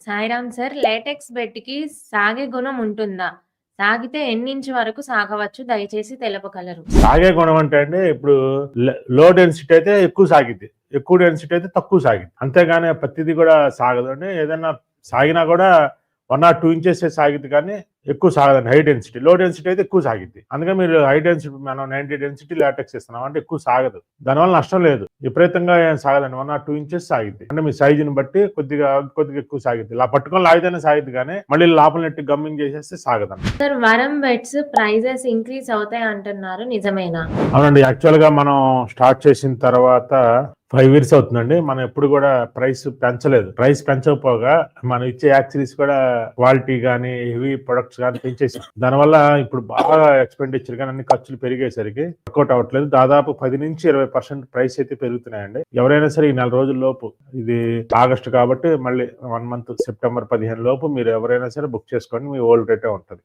Sairam sir, latex బెడ్‌కి సాగే గుణం ఉంటుందా? సాగితే ఎన్నించి వరకు సాగవచ్చు? దయచేసి తెలుపగలరు. సాగే గుణం అంటే అండి, ఇప్పుడు లో డెన్సిటీ అయితే ఎక్కువ సాగిద్ది, ఎక్కువ డెన్సిటీ అయితే తక్కువ సాగిద్ది. అంతేగాని ప్రతిదీ కూడా సాగదు అండి. ఏదైనా సాగినా కూడా 1 or 2 ఇంచెస్ సాగిద్ది, కానీ ఎక్కువ సాగదండి. హై డెన్సిటీ, లో డెన్సిటీ అయితే ఎక్కువ సాగిద్ది. అందుకే మీరు హై డెన్సిటీ, మనం 90 డెన్సిటీ లాటెక్స్ ఇస్తున్నాం అంటే ఎక్కువ సాగదు. దానివల్ల నష్టం లేదు. విపరీతంగా ఏం సాగదండి. 1 or 2 ఇంచెస్ సాగిద్ది. అంటే మీ సైజుని బట్టి కొద్దిగా ఎక్కువ సాగిద్ది. ఇలా పట్టుకొని లాగితేనే సాగిద్ది, కానీ మళ్ళీ లోపల నెట్టి గమ్మింగ్ చేసేస్తే సాగదండి. సార్, వరం బెడ్స్ ప్రైజెస్ ఇంక్రీజ్ అవుతాయి అంటున్నారు, నిజమేనా? అవునండి. యాక్చువల్ గా మనం స్టార్ట్ చేసిన తర్వాత 5 years అవుతుందండి. మనం ఎప్పుడు కూడా ప్రైస్ పెంచలేదు. ప్రైస్ పెంచకపోగా మనం ఇచ్చే యాక్సరీస్ కూడా క్వాలిటీ గానీ, హెవీ ప్రొడక్ట్స్ గానీ పెంచేసాం. దానివల్ల ఇప్పుడు బాగా ఎక్స్పెండిచర్ గానీ అన్ని ఖర్చులు పెరిగేసరికి వర్కౌట్ అవ్వట్లేదు. దాదాపు 10-20% ప్రైస్ అయితే పెరుగుతున్నాయండి. ఎవరైనా సరే ఈ 4 రోజుల లోపు, ఇది ఆగస్టు కాబట్టి మళ్ళీ 1 month సెప్టెంబర్ 15 లోపు మీరు ఎవరైనా సరే బుక్ చేసుకోండి. మీ ఓల్డ్ రేటే ఉంటుంది.